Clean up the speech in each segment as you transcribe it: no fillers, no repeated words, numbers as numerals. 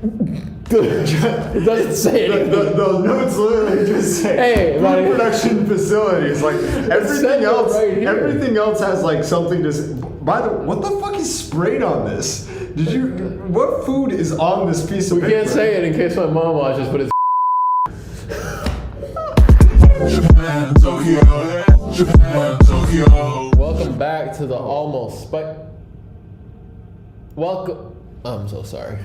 It doesn't say anything. The notes literally just say Hey, food production facilities. Like everything else, right here. everything else has like something to. By the what the fuck is sprayed on this? Did you? What food is on this piece of We paper? can't say it in case my mom watches, but it's. Japan, Tokyo, Japan, Tokyo. Welcome back to the almost Welcome. I'm so sorry.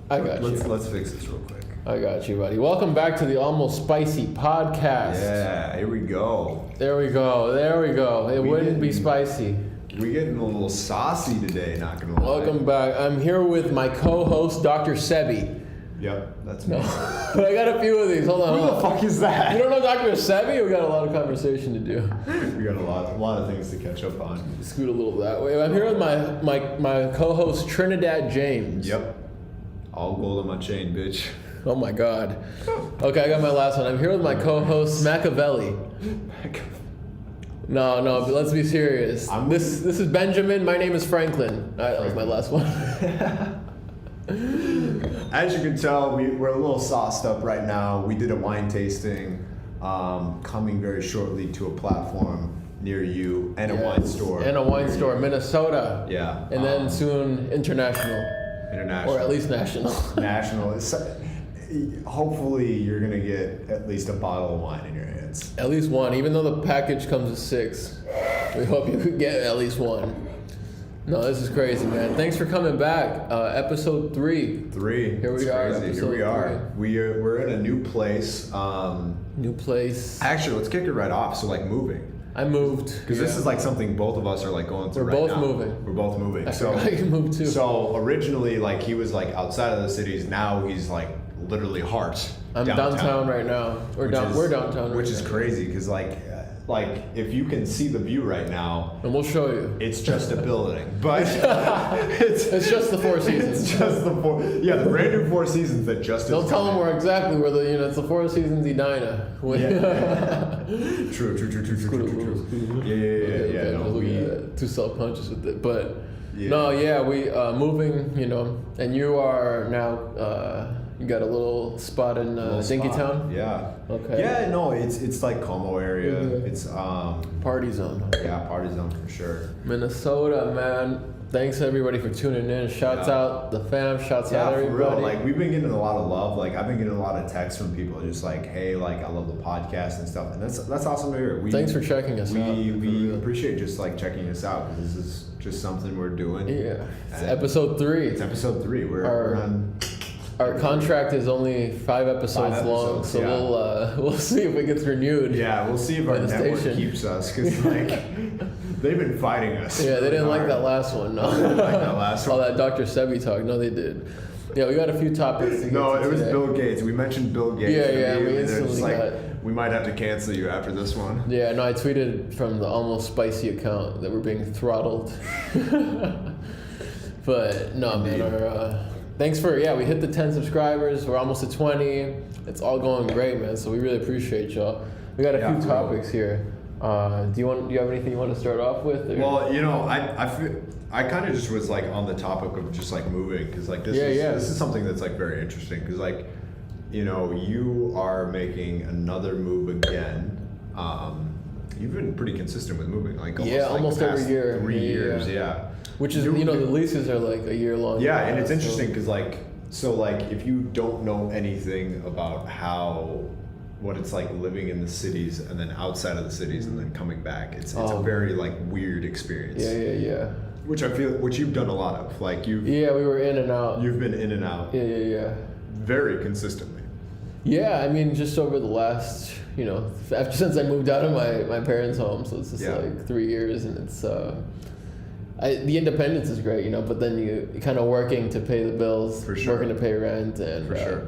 I got you. Let's fix this real quick. I got you, buddy. Welcome back to the Almost Spicy podcast. Yeah, here we go. There we go. It wouldn't be spicy. We getting a little saucy today, not gonna lie. Welcome back. I'm here with my co-host, Dr. Sebi. Yep, that's me. But I got a few of these. Hold on. Who the fuck is You that? don't know Dr. Sebi? We got a lot of conversation to do. We got a lot of things to catch up on. Scoot a little that way. I'm here with my co-host, Trinidad James. Yep. All gold on my chain, bitch. Oh my God. Okay, I got my last one. I'm here with my co-host, Machiavelli. No, but let's be serious. This is Benjamin. My name is Franklin. All right, that was my last one. As you can tell, we're a little sauced up right now. We did a wine tasting, coming very shortly to a platform near you and a wine store. And a wine store, Minnesota. Yeah. And then soon international. International. Or at least national. National. Hopefully you're going to get at least a bottle of wine in your hands. At least one. Even though the package comes with 6. We hope you could get at least one. No, this is crazy, man. Thanks for coming back. Episode 3. 3. Here we It's are. crazy. Here we are. We're in a new place. New place. Actually, let's kick it right off. So like moving. I moved. Because this is like something both of us are like going through We're right both now. moving. We're both moving. So I can move too. So originally, like he was like outside of the cities. Now he's like literally heart. I'm downtown right now. We're downtown. Which right is now. crazy because like if you can see the view right now, And we'll show you. it's just a building, but It's just the Four Seasons. It's just the the brand new Four Seasons that just Don't is tell them coming. where exactly where it's the Four Seasons Edina. Yeah. True. Yeah. No, Look at that. Too self-conscious with it, but Yeah. no, yeah, we moving, and you are now. You got a little spot in Dinkytown. Yeah. Okay. Yeah, no, it's like Como area. Mhm. It's Party zone. yeah, party zone for sure. Minnesota, man. Thanks everybody for tuning in. Shouts out the fam. Shouts out Yeah, for everybody. real. Like we've been getting a lot of love. Like I've been getting a lot of texts from people just like, hey, like I love the podcast and stuff. And that's awesome to hear. Thanks for checking us out. We appreciate just like checking us out because this is just something we're doing. Yeah. It's And episode 3. It's episode 3. We're on. Our contract is only 5 episodes long, so yeah. we'll see if it gets renewed. Yeah, we'll see if our by the network station. keeps us because like they've been fighting us. Yeah, they didn't like hard. that last one. No, They didn't like that last all one. that Dr. Sebi talk. No, they did. Yeah, we got a few topics to get No, to it was today. Bill Gates. We mentioned Bill Gates. Yeah, and we they're just instantly like, got- we might have to cancel you after this one. Yeah, no, I tweeted from the Almost Spicy account that we're being throttled. But no, man, thanks for, we hit the 10 subscribers. We're almost at 20. It's all going great, man. So we really appreciate y'all. We got a few topics here. Do you have anything you want to start off with? Or? Well, I feel I kind of just was like on the topic of just like moving because like this is something that's like very interesting because like you are making another move again. You've been pretty consistent with moving, like almost the past every year. 3 years, yeah. Which is, the leases are like a year long. Yeah, and it's interesting because if you don't know anything about what it's like living in the cities and then outside of the cities and then coming back, it's a very like weird experience. Yeah. Which you've done a lot of, like you. Yeah, we were in and out. You've been in and out. Yeah. Very consistently. Yeah, I mean, just over the last, since I moved out of my parents' home, so it's just like 3 years, and it's the independence is great, but then you kind of working to pay the bills, For sure. working to pay rent, and For sure.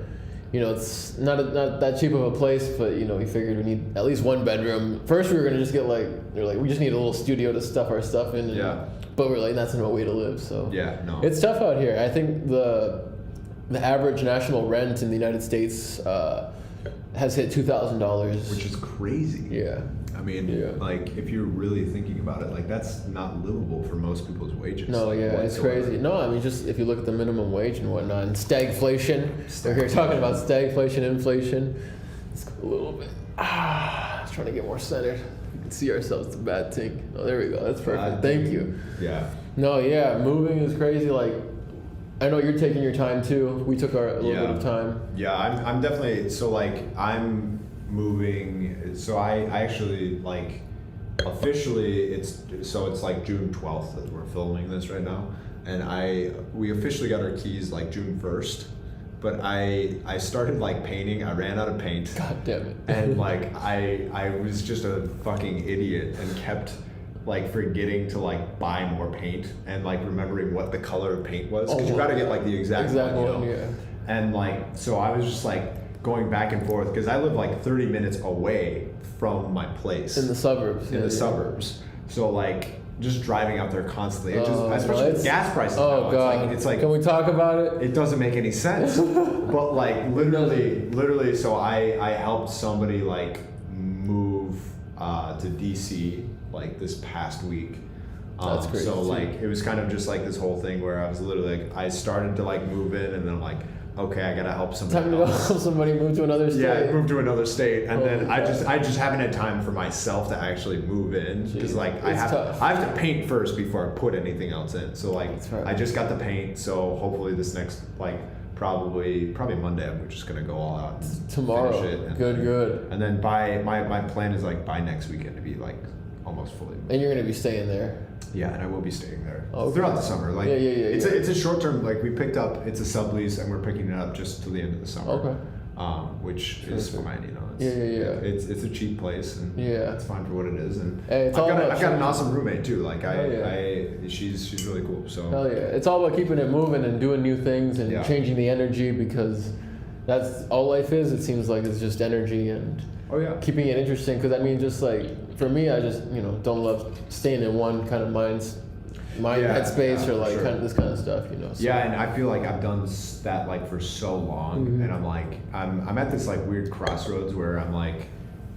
It's not that cheap of a place, but we figured we need at least one bedroom. First, we were gonna just get we just need a little studio to stuff our stuff in. But we're like, that's no way to live. So it's tough out here. I think the average national rent in the United States has hit $2,000, Which is crazy. Yeah. mean, like if you're really thinking about it, like that's not livable for most people's wages. No, like, yeah, it's crazy. No, I mean, just if you look at the minimum wage and whatnot, and stagflation. We're here talking about stagflation, inflation. Let's go a little bit. I was trying to get more centered. We can see ourselves. It's a bad thing. Oh, there we go. That's perfect. Thank you. Yeah. No, yeah, moving is crazy. Like, I know you're taking your time too. We took a little bit of time. Yeah, I'm definitely, so like I'm moving, so I actually like officially it's like June 12th that we're filming this right now, and we officially got our keys like June 1st, but I started like painting. I ran out of paint. God damn it. And like I was just a fucking idiot and kept like forgetting to like buy more paint and like remembering what the color of paint was, because you got to get like the exact one, you know? Yeah. And like, so I was just like going back and forth because I live like 30 minutes away from my place in the suburbs. In the suburbs. So like just driving out there constantly, especially with gas prices. Oh now, God! It's like, can we talk about it? It doesn't make any sense. But like literally. So I helped somebody like move to DC like this past week. That's crazy. So like it was kind of just like this whole thing where I was literally like, I started to like move in, and then I'm like, okay, I gotta help somebody. Time to go help somebody move to another state. Yeah, move to another state, and then I just haven't had time for myself to actually move in, because like I have to paint first before I put anything else in. So like I just got the paint, so hopefully this next like probably Monday I'm just gonna go all out and tomorrow. Finish it and, Good. And then by my plan is like by next weekend to be like almost fully moved. And you're gonna be staying there. Yeah, and I will be staying there okay. throughout the summer. Like It's a short term. Like we picked up, it's a sublease, and we're picking it up just till the end of the summer. Okay. Which is fine, you know. It's, It's a cheap place, and it's fine for what it is. And hey, I've got an awesome roommate too. Like she's really cool. So hell yeah, it's all about keeping it moving and doing new things and changing the energy, because that's all life is. It seems like it's just energy and keeping it interesting. Because I mean, just like for me, I just don't love staying in one kind of mind headspace or like kind of this kind of stuff, So. Yeah, and I feel like I've done that like for so long, and I'm like I'm at this like weird crossroads where I'm like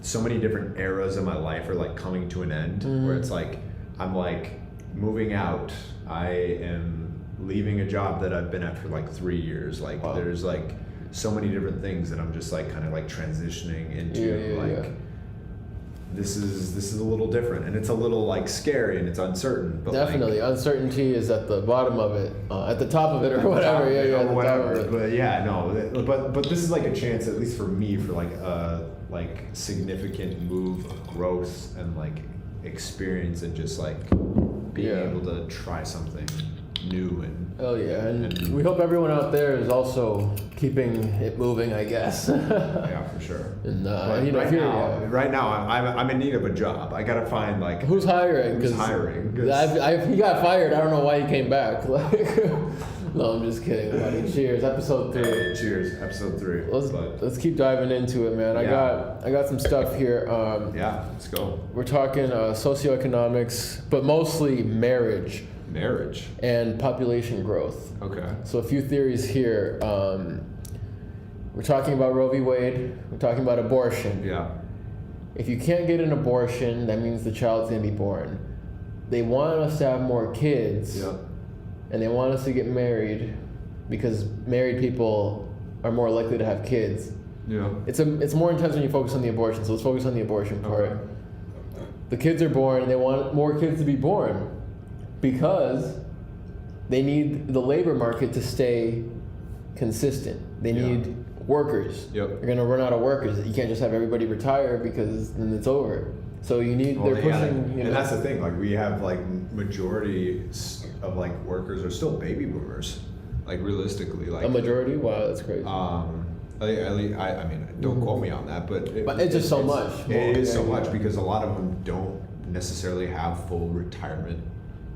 so many different eras of my life are like coming to an end, where it's like I'm like moving out. I am leaving a job that I've been at for like 3 years. Like there's like so many different things that I'm just like kind of like transitioning into. This is a little different, and it's a little like scary, and it's uncertain. But definitely, like, uncertainty is at the bottom of it, at the top of it, or whatever. Whatever. But this is like a chance, at least for me, for like a like significant move of growth and like experience, and just like being able to try something new and we hope everyone out there is also keeping it moving, I guess. Yeah, for sure. And right now I'm in need of a job. I gotta find like who's hiring. He got fired. I don't know why he came back. Like, no, I'm just kidding, buddy. Cheers, episode 3. Hey, cheers, episode 3. Let's keep diving into it, man. I got some stuff here. Let's go. We're talking socioeconomics, but mostly marriage and population growth. Okay. So a few theories here. We're talking about Roe v. Wade. We're talking about abortion. Yeah. If you can't get an abortion, that means the child's gonna be born. They want us to have more kids. Yeah. And they want us to get married because married people are more likely to have kids. Yeah. It's more intense when you focus on the abortion. So let's focus on the abortion part. Okay. The kids are born, and they want more kids to be born, because they need the labor market to stay consistent. They need workers. Yep. You're gonna run out of workers. You can't just have everybody retire, because then it's over. So you need. They're pushing. And that's the thing. Like we have like majority of like workers are still baby boomers. Like realistically, like a majority. Wow, that's crazy. I mean, don't quote me on that, but it's just so much. It is so much, because a lot of them don't necessarily have full retirement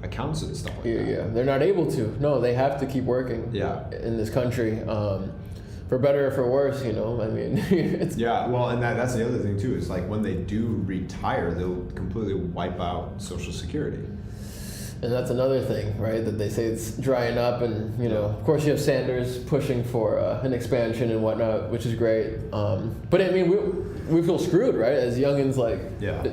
accounts and stuff like that. Yeah, they're not able to. No, they have to keep working. Yeah. In this country, for better or for worse, I mean, it's. Yeah, well, and that's the other thing too. Is like when they do retire, they'll completely wipe out Social Security. And that's another thing, right? That they say it's drying up, and you know, of course, you have Sanders pushing for an expansion and whatnot, which is great. But I mean, we feel screwed, right? As youngins, like,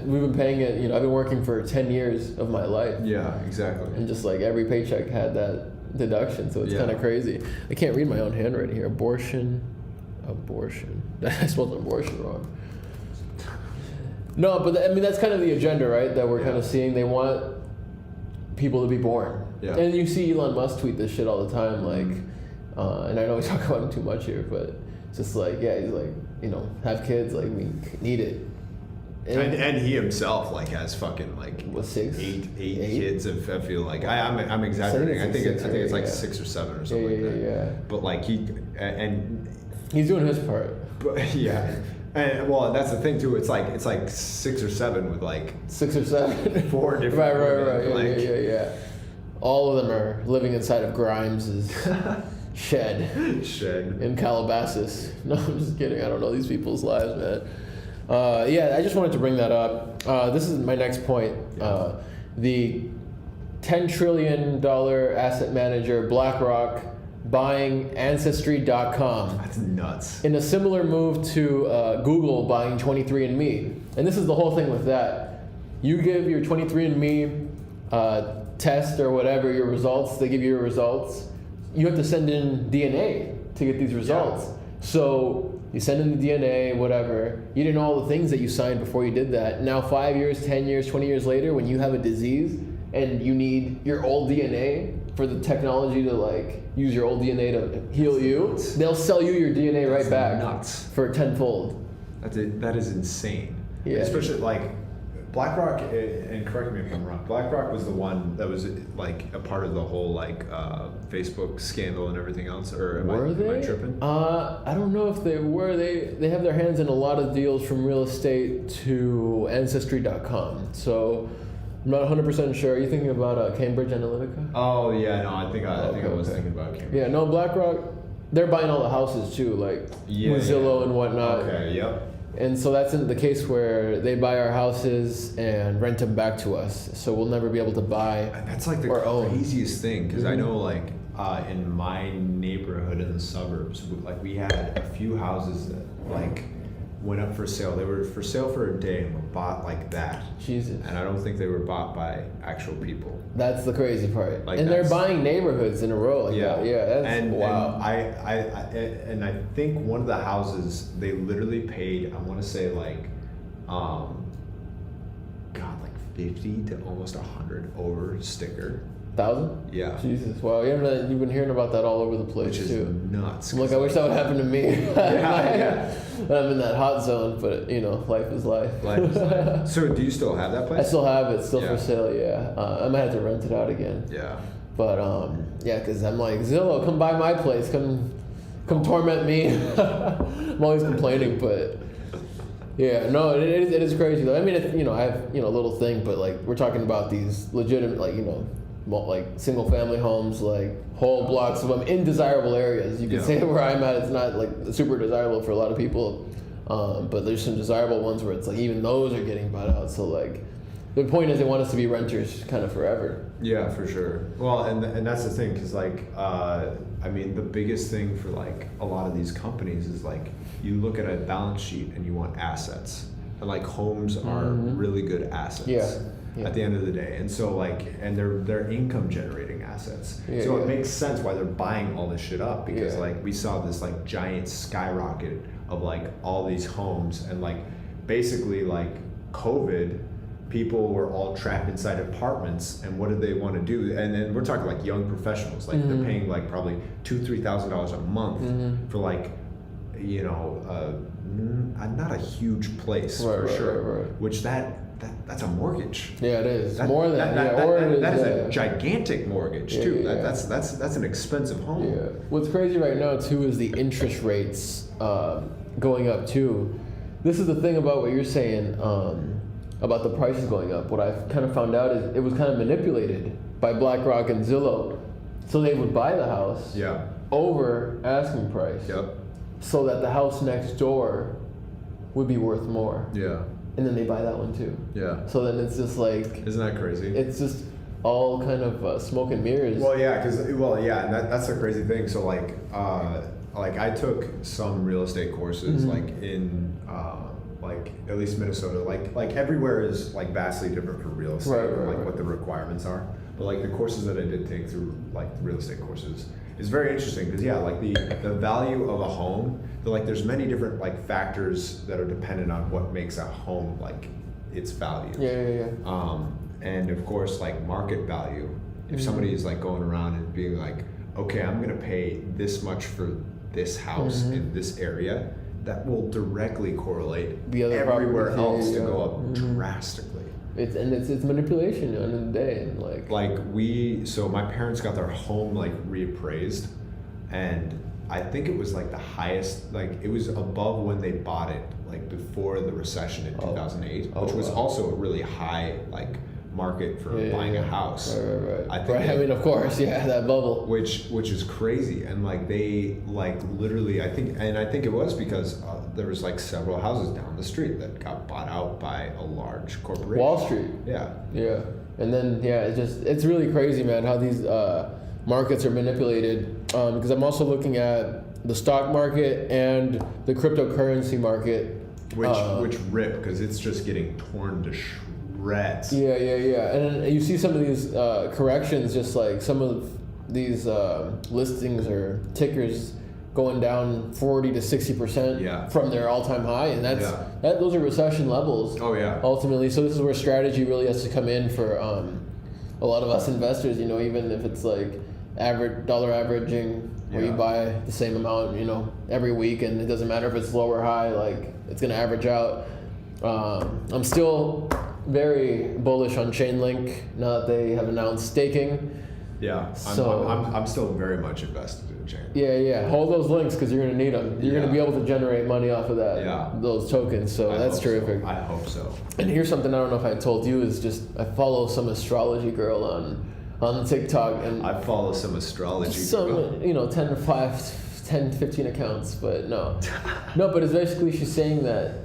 we've been paying it. You know, I've been working for 10 years of my life. Yeah, exactly. And just like every paycheck had that deduction, so it's kind of crazy. I can't read my own handwriting here. Abortion. I spelled abortion wrong. No, but I mean, that's kind of the agenda, right? That we're kind of seeing. They want people to be born. Yeah. And you see Elon Musk tweet this shit all the time, like, and I know we talk about him too much here, but it's just like, he's like, you know, have kids, like, we need it. And he himself, like, has fucking, like, what, eight kids, I feel like. I'm exaggerating. I think it's like 6 or 7 or something like that. Yeah. But, like, he's doing his part. But, yeah. And well, that's the thing too. It's like 6 or 7 with like 6 or 7, 4 different. Right. Like, yeah. All of them are living inside of Grimes' shed in Calabasas. No, I'm just kidding. I don't know these people's lives, man. I just wanted to bring that up. This is my next point. The $10 trillion asset manager BlackRock buying Ancestry.com. That's nuts. In a similar move to Google buying 23andMe. And this is the whole thing with that. You give your 23andMe test or whatever, your results, they give you your results. You have to send in DNA to get these results. Yeah. So you send in the DNA, whatever. You didn't know all the things that you signed before you did that. Now 5 years, 10 years, 20 years later, when you have a disease and you need your old DNA for the technology to like use your old DNA to heal you, they'll sell you your DNA right back. Nuts. For tenfold. That is insane. Yeah. Especially like BlackRock, and correct me if I'm wrong, BlackRock was the one that was like a part of the whole like Facebook scandal and everything else, or am I tripping? I don't know if they were. They have their hands in a lot of deals from real estate to Ancestry.com. So I'm not 100% sure. Are you thinking about Cambridge Analytica? Oh yeah, no, I think I was thinking about Cambridge. Yeah, no, BlackRock, they're buying all the houses too, like Zillow and whatnot. Okay, yep. And so that's in the case where they buy our houses and rent them back to us. So we'll never be able to buy and that's like the craziest thing, because I know like in my neighborhood in the suburbs, like we had a few houses that like went up for sale. They were for sale for a day and were bought like that. Jesus. And I don't think they were bought by actual people. That's the crazy part. Like, and they're buying neyborhoods in a row like that. Yeah, that's wow. And I think one of the houses, they literally paid, I want to say like, like 50 to almost 100 over sticker. 1,000? Yeah. Jesus. Wow. You've been hearing about that all over the place, which is too. Nuts. I'm like, I wish that would happen to me. I'm in that hot zone, but you know, life is life. Life is life. So, do you still have that place? I still have it, still for sale. Yeah. I might have to rent it out again. Yeah. But because I'm like, Zillow, come by my place, come torment me. I'm always complaining, but. Yeah, no, it is crazy though. I mean, I have a little thing, but like we're talking about these legitimate, like like single family homes, like whole blocks of them in desirable areas. You can say where I'm at, it's not like super desirable for a lot of people, but there's some desirable ones where it's like even those are getting bought out. So like, the point is they want us to be renters kind of forever. Yeah, for sure. Well, and that's the thing, because like, I mean, the biggest thing for like a lot of these companies is like, you look at a balance sheet and you want assets, and like homes are really good assets. Yeah. At the end of the day, and so like, and they're income generating assets, so it makes sense why they're buying all this shit up, because like we saw this like giant skyrocket of like all these homes, and like basically like COVID, people were all trapped inside apartments, and what did they want to do? And then we're talking like young professionals, like they're paying like probably $2,000-$3,000 a month for like, not a huge place for sure, which that's a mortgage. Yeah, it is. More than that is a gigantic mortgage too. That's an expensive home. Yeah. What's crazy right now too is the interest rates going up too. This is the thing about what you're saying about the prices going up. What I've kind of found out is it was kind of manipulated by BlackRock and Zillow, so they would buy the house over asking price, so that the house next door would be worth more. Yeah. And then they buy that one too. Yeah. So then it's just like... Isn't that crazy? It's just all kind of smoke and mirrors. Well, yeah, and that's the crazy thing. So like I took some real estate courses like in like at least Minnesota. Like everywhere is like vastly different for real estate, like what the requirements are. But like the courses that I did take through like the real estate courses is very interesting because like the value of a home, there's many different like factors that are dependent on what makes a home like its value. And of course like market value. If somebody is like going around and being like, okay, I'm gonna pay this much for this house in this area, that will directly correlate everywhere else to go up drastically. It's manipulation at the end of the day, and so my parents got their home like reappraised, and I think it was like the highest, like it was above when they bought it like before the recession in 2008, which was also a really high like market for buying a house. Right. I think I mean, of course, that bubble. Which is crazy, and like they like literally, I think it was because there was like several houses down the street that got bought out by a large corporation. Wall Street. Yeah. And then it's really crazy, man, how these markets are manipulated. Because I'm also looking at the stock market and the cryptocurrency market, which rip because it's just getting torn to shreds. Yeah. And then you see some of these corrections, just like some of these listings or tickers going down 40 to 60% from their all-time high, and those are recession levels. Ultimately, so this is where strategy really has to come in for a lot of us investors. Even if it's like dollar averaging, where you buy the same amount, every week, and it doesn't matter if it's low or high, like it's gonna average out. I'm still very bullish on Chainlink now that they have announced staking. I'm still very much invested in Chainlink. Hold those links because you're gonna need them. You're gonna be able to generate money off of that, those tokens. So that's terrific. I hope so. And here's something I don't know if I told you is just I follow some astrology girl on TikTok, and I follow some astrology girl. 10 to 15 accounts, but no, but it's basically she's saying that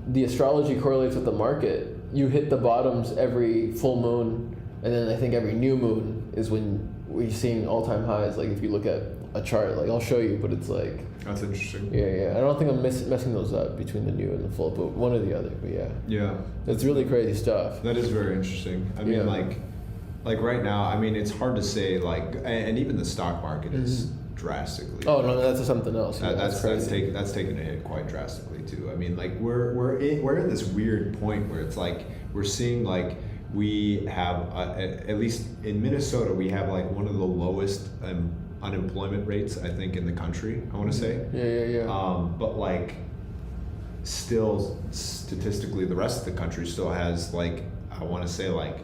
the astrology correlates with the market. You hit the bottoms every full moon, and then I think every new moon is when we're seeing all-time highs. Like if you look at a chart, like I'll show you, but it's like that's interesting. I don't think I'm messing those up between the new and the full, but one or the other. But it's really crazy stuff. That is very interesting. I mean, like right now, I mean, it's hard to say and even the stock market is drastically. Oh no, that's something else. That's taken a hit quite drastically too. I mean, like we're in this weird point where it's like we're seeing like we have at least in Minnesota we have like one of the lowest unemployment rates I think in the country. I want to say. But like still statistically, the rest of the country still has like I want to say like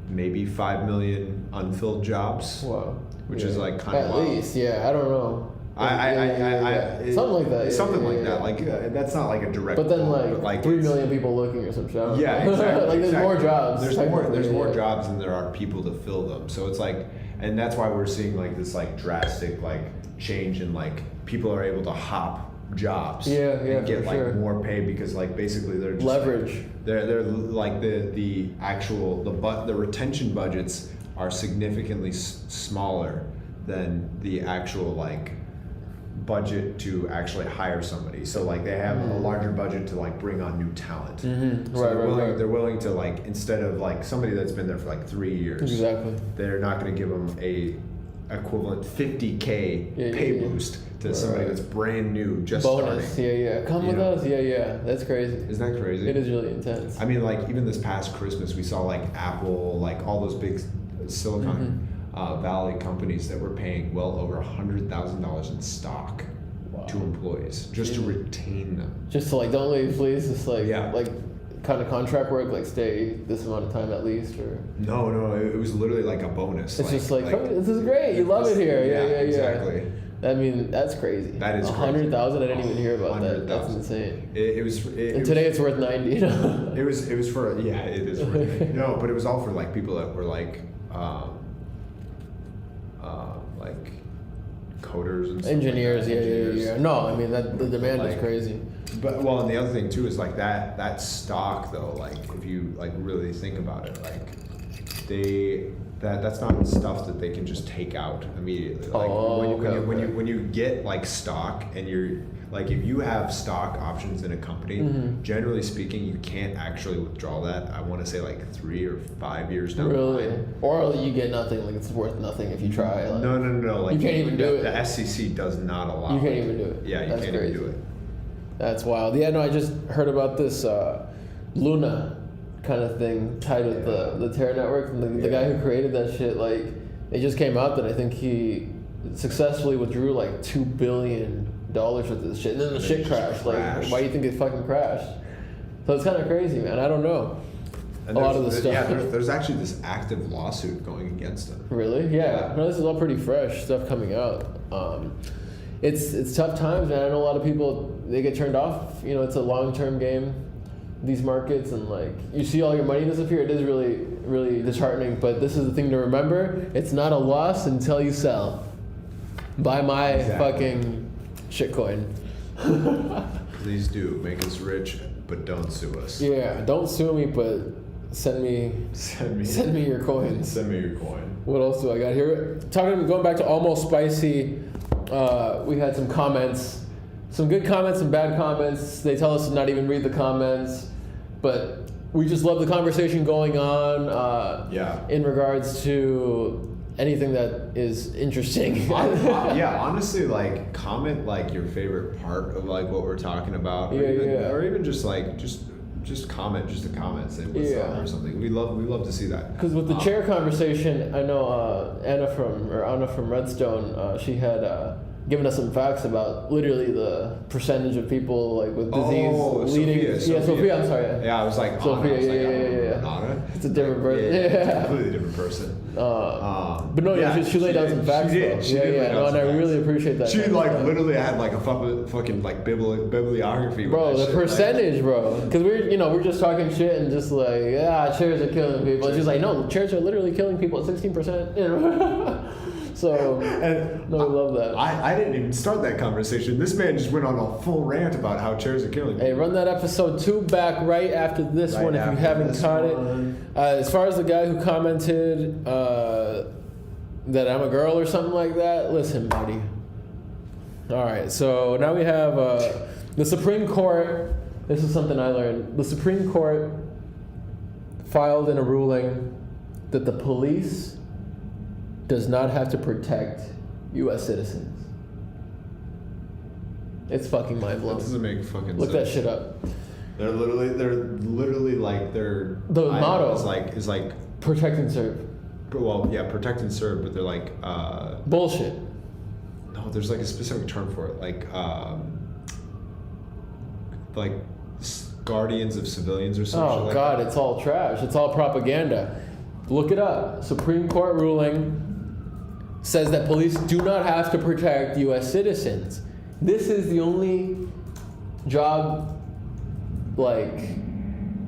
maybe 5 million unfilled jobs. Wow. Which is like kind of at least, I don't know. Something like that. Something like that. Like that's not like a direct. But then like 3 million people looking or some shit. Yeah, exactly. Like there's more jobs. There's more jobs than there are people to fill them. So it's like, and that's why we're seeing like this like drastic like change in like people are able to hop jobs and get like more pay because like basically they're just leverage. Like, they're like the actual the retention budgets are significantly smaller than the actual like budget to actually hire somebody. So like they have a larger budget to like bring on new talent. So they're willing to like instead of like somebody that's been there for like 3 years. Exactly. They're not going to give them a equivalent $50K pay boost to somebody that's brand new, just bonus. Starting. Come with us. That's crazy. Isn't that crazy? It is really intense. I mean, like even this past Christmas, we saw like Apple, like all those big Silicon Valley companies that were paying well over $100,000 in stock to employees just to retain them. Just to like, don't leave, please. Just like kind of contract work, like stay this amount of time at least, or no, it was literally like a bonus. It's just like this is great. You love it here. Yeah, exactly. I mean, that's crazy. That is 100,000. I didn't even hear about that. That's insane. It was. Today it's worth 90. It was for it is for no, but it was all for like people that were like coders and stuff engineers. Like Yeah. No, I mean that the demand is crazy. But and the other thing too is like that stock though. Like if you like really think about it, like that's not stuff that they can just take out immediately. Like when you get like stock and you're like, if you have stock options in a company, generally speaking, you can't actually withdraw that. I want to say like 3 or 5 years down the line. Or you get nothing, like it's worth nothing if you try. Like, no. Like you can't even do it. The SEC does not allow. You can't even do it. Yeah, you can't even do it. That's wild. Yeah, no, I just heard about this Luna kind of thing tied with the Terra network. And the guy who created that shit, like, it just came out that I think he successfully withdrew like $2 billion with this shit, and then the shit crashed. Like, why do you think it fucking crashed? So it's kind of crazy, man. I don't know. And a lot of the stuff. Yeah, there's actually this active lawsuit going against him. Really? Yeah. No, this is all pretty fresh stuff coming out. It's tough times, man. I know a lot of people, they get turned off. You know, it's a long-term game, these markets, and like you see all your money disappear. It is really, really disheartening. But this is the thing to remember: it's not a loss until you sell. Buy my fucking shitcoin. Please do make us rich, but don't sue us. Yeah, don't sue me, but send me your coins. Send me your coin. What else do I got here? Going back to Almost Spicy, we had some comments, some good comments and bad comments. They tell us to not even read the comments, but we just love the conversation going on. In regards to anything that is interesting. Yeah, honestly, like, comment like your favorite part of like what we're talking about, or even just like just comment, just a comment, say what's up or something. We love to see that. Because with the chair conversation, I know Anna from Redstone, she had given us some facts about literally the percentage of people like with disease leading. Sophia. I'm sorry. Yeah, I was like Sophia. Anna. It's a different person. It's a completely different person. But no, she laid down some facts. She did. And I really appreciate that. She like literally had like a fucking like bibliography. Bro, the percentage, bro. Because we're just talking shit and just like, chairs are killing people. And she's like, no, chairs are literally killing people at 16%. You know. So, we love that. I didn't even start that conversation. This man just went on a full rant about how chairs are killing people. Hey, run that episode 2 back right after this one if you haven't caught it. As far as the guy who commented that I'm a girl or something like that, listen, buddy. All right, so now we have the Supreme Court. This is something I learned. The Supreme Court filed in a ruling that the police does not have to protect U.S. citizens. It's fucking mind-blowing. That doesn't make fucking sense. Look that shit up. They're literally like the motto is like protect and serve. Well, yeah, protect and serve, but they're like bullshit. No, there's like a specific term for it, like guardians of civilians or something. Oh God, it's all trash. It's all propaganda. Look it up. Supreme Court ruling says that police do not have to protect U.S. citizens. This is the only job, like,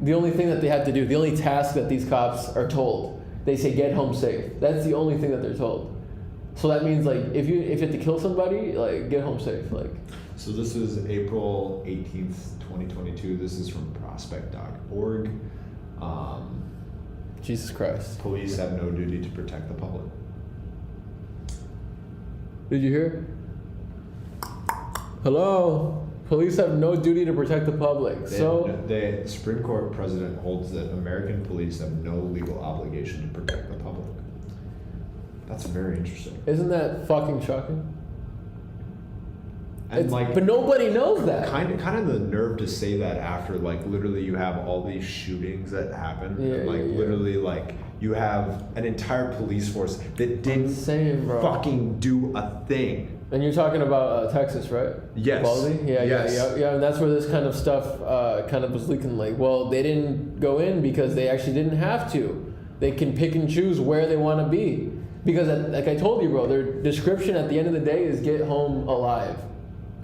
the only thing that they have to do, the only task that these cops are told. They say, get home safe. That's the only thing that they're told. So that means, like, if you have to kill somebody, like, get home safe. Like. So this is April 18th, 2022. This is from prospect.org. Jesus Christ. Police have no duty to protect the public. Did you hear? Hello? Police have no duty to protect the public. The Supreme Court president holds that American police have no legal obligation to protect the public. That's very interesting. Isn't that fucking shocking? And but nobody knows that. Kind of the nerve to say that after like literally you have all these shootings that happen. Literally like you have an entire police force that didn't fucking do a thing. And you're talking about Texas, right? Yes. Quality? Yeah. And that's where this kind of stuff kind of was leaking. Like, well, they didn't go in because they actually didn't have to. They can pick and choose where they want to be. Because, like I told you, bro, their description at the end of the day is get home alive.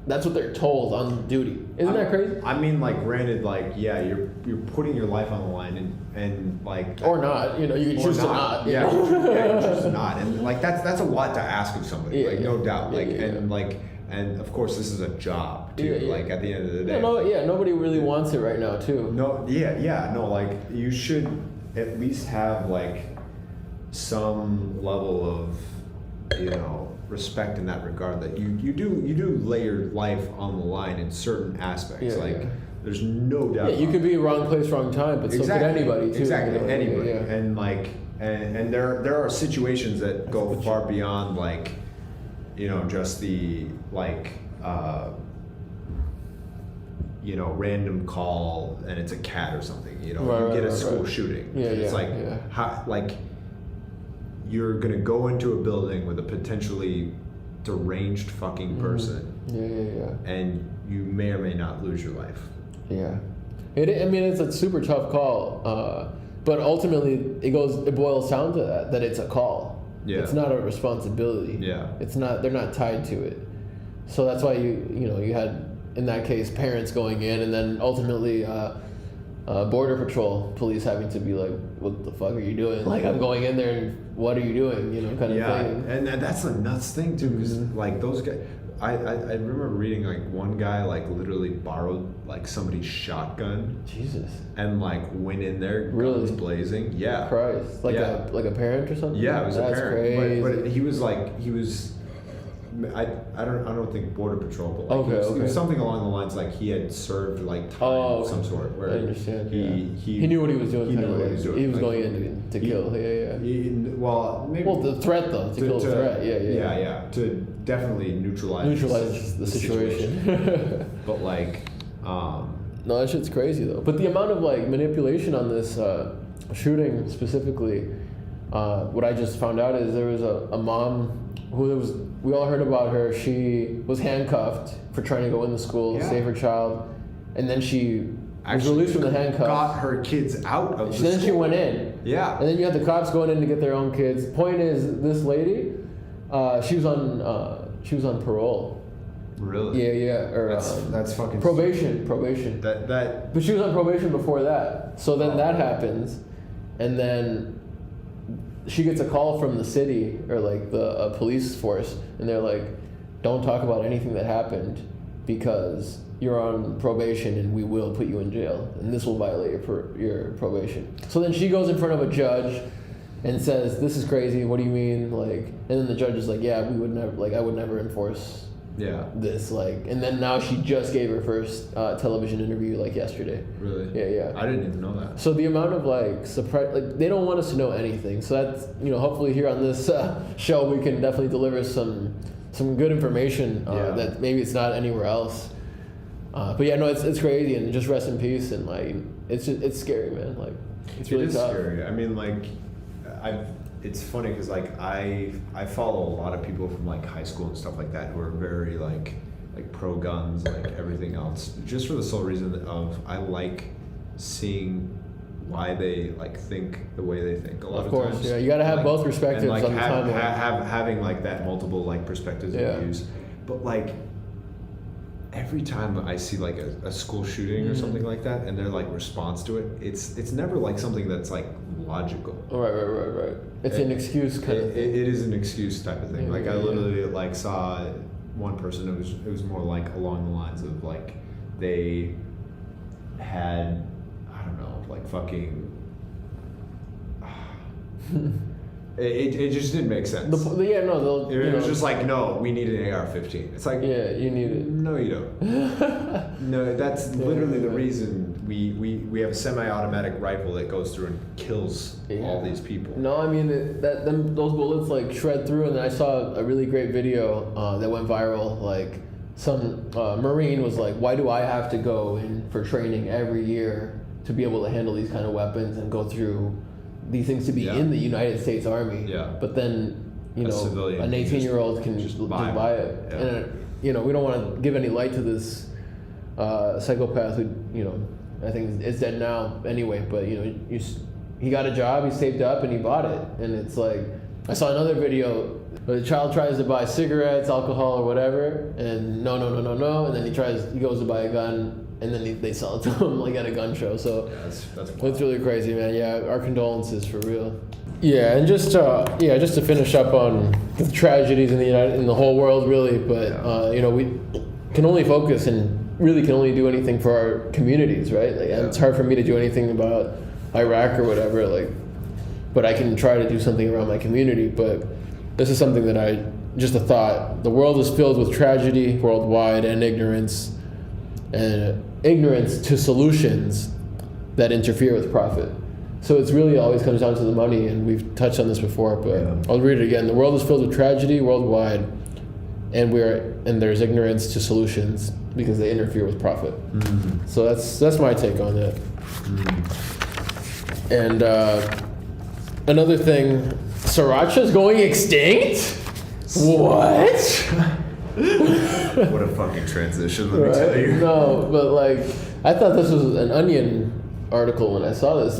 That's what they're told on duty. Isn't that crazy? I mean, like, granted, like, yeah, you're putting your life on the line and like, or not, you can choose to not. You choose to not, and like that's a lot to ask of somebody, no doubt. And of course, this is a job too. Like at the end of the day, nobody really wants it right now too. No, like you should at least have like some level of, you know, respect in that regard, that you do lay your life on the line in certain aspects. There's no doubt. Yeah, you could be wrong place, wrong time, but so could anybody too. Exactly, you know? anybody. And like, and there are situations that go far beyond, like, you know, just the like, you know, random call and it's a cat or something. You know, you get a school shooting. It's like, how, like, you're gonna go into a building with a potentially deranged fucking person. And you may or may not lose your life. Yeah, I mean, it's a super tough call, but ultimately it boils down to that it's a call. It's not a responsibility. It's not. They're not tied to it. So that's why you had, in that case, parents going in, and then ultimately Border Patrol police having to be like, what the fuck are you doing? Like, I'm going in there, and what are you doing? You know, kind of thing. And that's a nuts thing too, because like those guys. I remember reading, like, one guy like literally borrowed like somebody's shotgun. Jesus. And like went in there, guns blazing. Yeah. Christ. Like a parent or something? Yeah, it was That's a parent. Crazy. But he was I don't think Border Patrol, but like it was something along the lines like he had served like time of some sort. Where I understand. He knew what he was doing. He knew what he was doing. He was going in to kill. The threat though, to kill the threat. Yeah. To definitely neutralize the situation. But like, no, that shit's crazy though. But the amount of like manipulation on this shooting specifically, what I just found out is there was a mom who we all heard about her. She was handcuffed for trying to go in the school, save her child, and then she was released from the handcuffs. Got her kids out of the school. Then she went in. Yeah. And then you had the cops going in to get their own kids. Point is, this lady, she was on parole. Really? Yeah. Or that's fucking probation. But she was on probation before that. So then that happens, and then she gets a call from the city or like the police force, and they're like, don't talk about anything that happened because you're on probation and we will put you in jail and this will violate your probation. So then she goes in front of a judge and says, this is crazy, what do you mean? Like, and then the judge is like, yeah, we would never, like, I would never enforce this, like, and then now she just gave her first television interview like yesterday. Really? Yeah. I didn't even know that. So the amount of like surprise, like, they don't want us to know anything. So that's, hopefully here on this show we can definitely deliver some good information that maybe it's not anywhere else. But yeah, no, it's crazy, and just rest in peace. And like, it's scary, man. Like, it's really tough. Scary. I mean, like, it's funny because like I follow a lot of people from like high school and stuff like that who are very like pro guns, like everything else, just for the sole reason of I like seeing why they like think the way they think a lot of times. Of course, yeah, you gotta have both perspectives and, like, on the timeline. Having like that multiple like perspectives and views, but like every time I see like a school shooting or something like that, and their like response to it, it's never like something that's like logical. Right. It's an excuse kind of thing. It is an excuse type of thing. Yeah, like I literally like saw one person. It was more like along the lines of like they had, I don't know, like fucking. It just didn't make sense. It was just like, no, we need an AR-15. It's like, you need it. No, you don't. No, that's literally the reason we have a semi-automatic rifle that goes through and kills all these people. No, I mean those bullets like shred through, and then I saw a really great video that went viral. Like some Marine was like, "Why do I have to go in for training every year to be able to handle these kind of weapons and go through these things to be in the United States Army?" Yeah. But then an 18-year-old can just buy it, Yeah. and we don't want to give any light to this psychopath who I think is dead now anyway. But he got a job, he saved up, and he bought it. And it's like, I saw another video where the child tries to buy cigarettes, alcohol, or whatever, and no, and then he goes to buy a gun, and then they sell it to him like at a gun show. So that's it's really crazy, man. Yeah, our condolences for real. Yeah, and just to finish up on the tragedies in the whole world, really. But we can only focus and really can only do anything for our communities, right? Like, and it's hard for me to do anything about Iraq or whatever. Like, but I can try to do something around my community. But this is something that just a thought. The world is filled with tragedy worldwide and ignorance to solutions that interfere with profit. So it's really always comes down to the money, and we've touched on this before, but I'll read it again. The world is filled with tragedy worldwide, and there's ignorance to solutions because they interfere with profit. Mm-hmm. So that's my take on that. Mm-hmm. And another thing, Sriracha's going extinct? What? What a fucking transition, let me tell you. No, but like, I thought this was an Onion article when I saw this.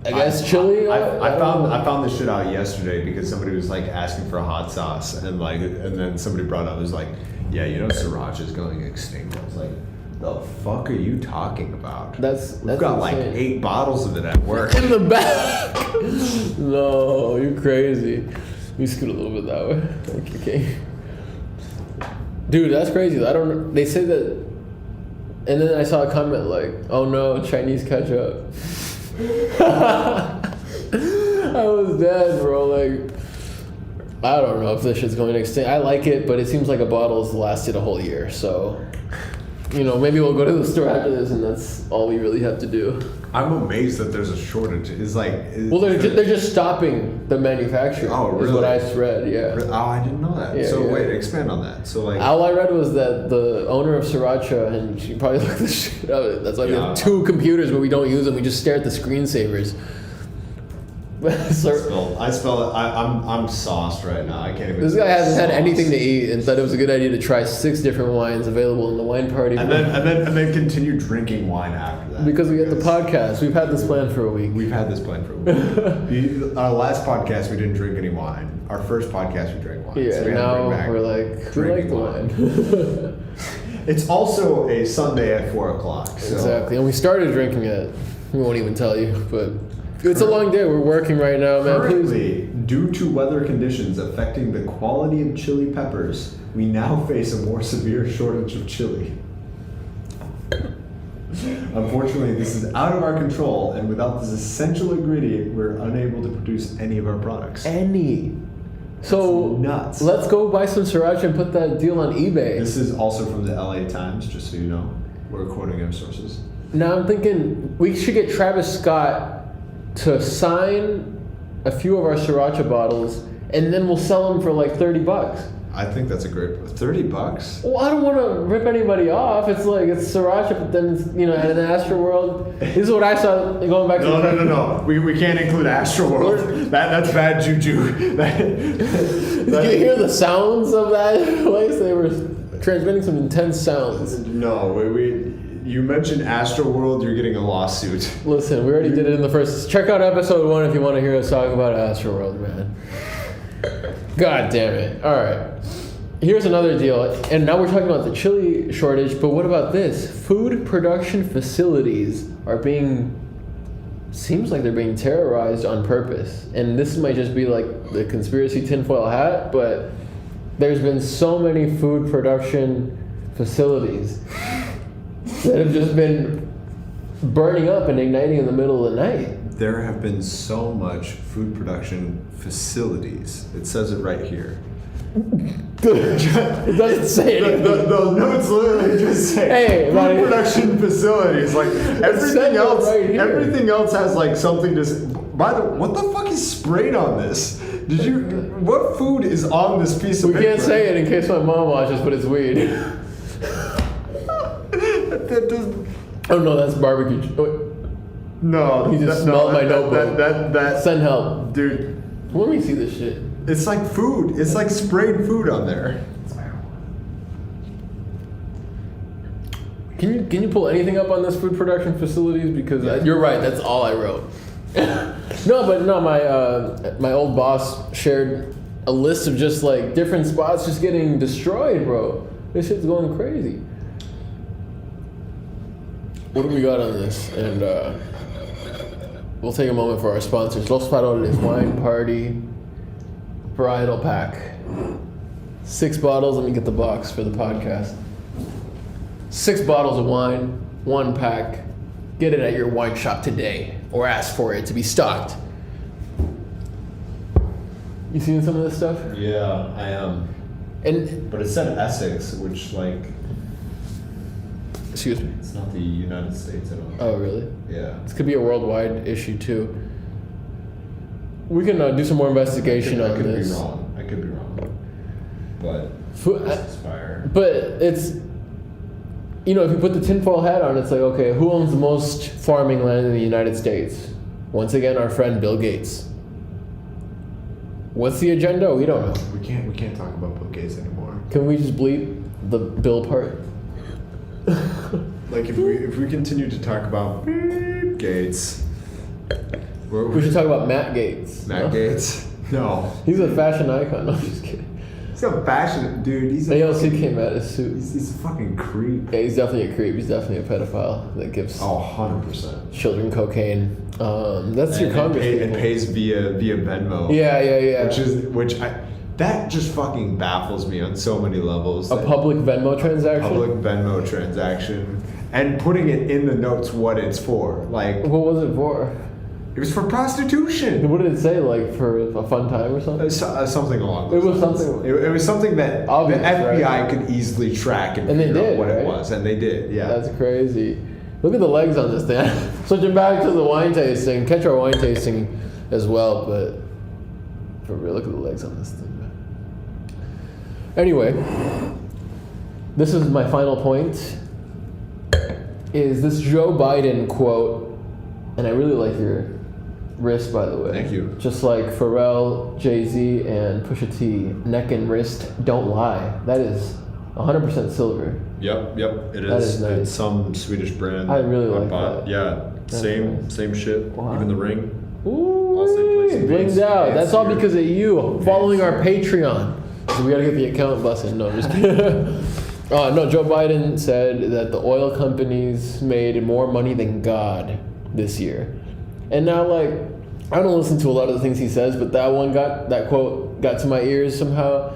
I guess chili. I found this shit out yesterday because somebody was like asking for a hot sauce, and then somebody brought up, it was like, yeah, Sriracha's going extinct. I was like, the fuck are you talking about? We've got like 8 bottles of it at work. In the back. No, you're crazy. You scoot a little bit that way. Okay. Dude, that's crazy. They say that, and then I saw a comment like, oh no, Chinese ketchup. I was dead, bro. Like, I don't know if this shit's going extinct. I like it, but it seems like a bottle's lasted a whole year. So, maybe we'll go to the store after this, and that's all we really have to do. I'm amazed that there's a shortage. They're just stopping the manufacturing. Oh, really? Is what I read. Yeah. Oh, I didn't know that. Yeah, so wait, expand on that. So like, all I read was that the owner of Sriracha, and she probably looked the shit out of it. That's why we have 2 computers, but we don't use them. We just stare at the screensavers. I spell it. I'm sauced right now. I can't even. This guy hasn't had anything to eat and thought it was a good idea to try 6 different wines available in the wine party. And then continue drinking wine after that. Because we had the podcast. We've had this plan for a week. Our last podcast, we didn't drink any wine. Our first podcast, we drank wine. Yeah, so now we're like, we like the wine. It's also a Sunday at 4 o'clock. So. Exactly. And we started drinking it. We won't even tell you, but it's a long day. We're working right now, man. Currently, due to weather conditions affecting the quality of chili peppers, we now face a more severe shortage of chili. Unfortunately, this is out of our control, and without this essential ingredient, we're unable to produce any of our products. So nuts. Let's go buy some Sriracha and put that deal on eBay. This is also from the LA Times, just so you know. We're quoting our sources. Now I'm thinking we should get Travis Scott to sign a few of our Sriracha bottles, and then we'll sell them for like $30. I think that's a great $30. Well, I don't want to rip anybody off. It's like it's Sriracha, but then it's, in the Astro World. This is what I saw going back to. No. We can't include Astro World. That's bad juju. Did you hear the sounds of that place? They were transmitting some intense sounds. No, you mentioned Astro World, you're getting a lawsuit. Listen, we already did it in the first. Check out episode 1 if you want to hear us talk about Astro World, man. God damn it. All right. Here's another deal. And now we're talking about the chili shortage, but what about this? Food production facilities seems like they're being terrorized on purpose. And this might just be like the conspiracy tinfoil hat, but there's been so many food production facilities that have just been burning up and igniting in the middle of the night. There have been so much food production facilities. It says it right here. It doesn't say anything. The notes literally just say food production facilities. Like everything else, everything else has like something to. By the way, what the fuck is sprayed on this? What food is on this piece of paper? We can't say it in case my mom watches, but it's weed. That doesn't. Oh no, that's barbecue. No, he just smelled my notebook. That send help, dude. Let me see this shit. It's like food. It's like sprayed food on there. Can you pull anything up on this food production facilities? Because you're right. That's all I wrote. My old boss shared a list of just like different spots just getting destroyed, bro. This shit's going crazy. What do we got on this? And we'll take a moment for our sponsors. Los Faroles Wine Party Varietal Pack. 6 bottles. Let me get the box for the podcast. 6 bottles of wine, 1 pack. Get it at your wine shop today, or ask for it to be stocked. You seen some of this stuff? Yeah, I am. But it said Essex, which like. Excuse me. It's not the United States at all. Oh really? Yeah. This could be a worldwide issue too. We can do some more investigation on this. I could be wrong. But But it's, you know, if you put the tinfoil hat on, it's like, okay, who owns the most farming land in the United States? Once again, our friend Bill Gates. What's the agenda? We don't know. We can't talk about Bill Gates anymore. Can we just bleep the Bill part? Like if we continue to talk about beep Gates, we should talk about Matt Gates. Gates? No. He's a fashion icon. No, I'm just kidding. He's a fashion dude. AOC came out his suit. He's a fucking creep. Yeah, he's definitely a creep. He's definitely a pedophile that gives 100% children cocaine. That's your Congress people. And pays via Venmo. Yeah. That just fucking baffles me on so many levels. A public Venmo transaction. And putting it in the notes what it's for. Like, what was it for? It was for prostitution. What did it say? Like for a fun time or something? Something along those lines. Something. It was something that obvious, the FBI right? could easily track and they figure did, out what right? it was, and they did. Yeah. That's crazy. Look at the legs on this thing. Switching back to the wine tasting. Catch our wine tasting as well, but for real, look at the legs on this thing. Anyway, this is my final point. Is this Joe Biden quote, and I really like your wrist, by the way. Thank you. Just like Pharrell, Jay-Z, and Pusha T, neck and wrist don't lie. That is 100% silver. Yep, it is. That is nice. It's some Swedish brand. I really like that. Yeah, same shit. Wow. Even the ring. Ooh, All same place. blinged out. That's all because of you following our Patreon. So we gotta get the account busted. No, I'm just kidding. No, Joe Biden said that the oil companies made more money than God this year. And now, like, I don't listen to a lot of the things he says, but that quote got to my ears somehow.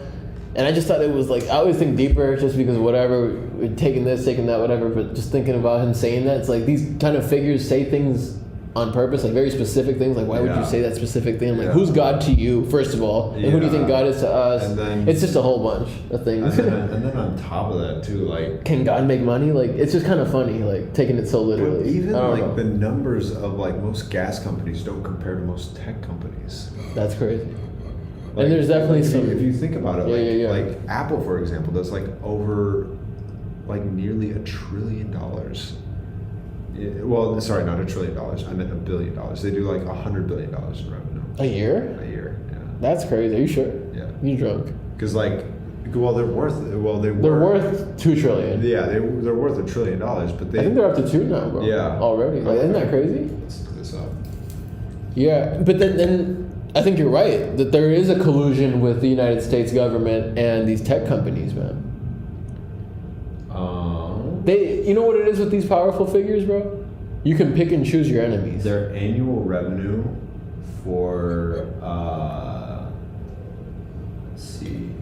And I just thought it was like, I always think deeper just because whatever, taking this, taking that, whatever, but just thinking about him saying that, it's like these kind of figures say things on purpose, like very specific things. Like, why would you say that specific thing? Like, who's God to you, first of all? And who do you think God is to us? And then, it's just a whole bunch of things. And then on top of that, too, like... Can God make money? Like, it's just kind of funny, like, taking it so literally. But even, like, the numbers of, like, most gas companies don't compare to most tech companies. That's crazy. Like, and there's definitely some... If you think about it, like Apple, for example, does, like, over, like, nearly $1 trillion. Well, sorry, not $1 trillion. I meant $1 billion. They do like $100 billion in revenue. A year? A year, yeah. That's crazy. Are you sure? Yeah. You drunk? Because like, they're worth $2 trillion. Yeah, they're worth $1 trillion, but they. I think they're up to 2 now, bro. Yeah. Already. Like, isn't that crazy? Let's look this up. Yeah, but then I think you're right that there is a collusion with the United States government and these tech companies, man. You know what it is with these powerful figures, bro? You can pick and choose your enemies. Their annual revenue for, let's see,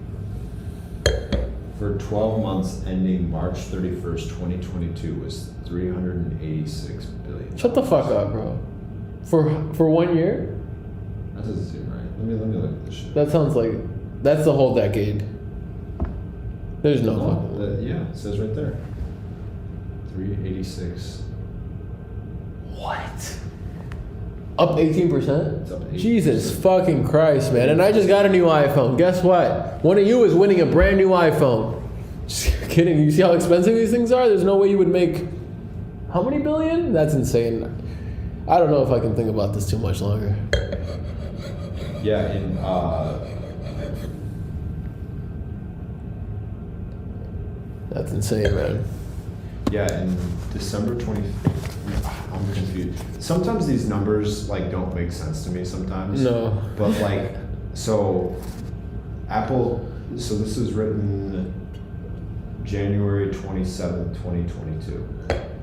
for 12 months ending March 31st, 2022 was $386 billion. Shut the fuck up, bro. For 1 year? That doesn't seem right. Let me look at this shit. That sounds like that's the whole decade. There's no fucking. Yeah, it says right there. 386. What? Up 18%? It's up 18%. Jesus fucking Christ, man. And I just got a new iPhone. Guess what? One of you is winning a brand new iPhone. Just kidding. You see how expensive these things are? There's no way you would make how many billion? That's insane. I don't know if I can think about this too much longer. Yeah, in that's insane, man. Yeah, in December 20. I'm confused. Sometimes these numbers like don't make sense to me. Sometimes. No. But like, so Apple. So this is written January 27th, 2022.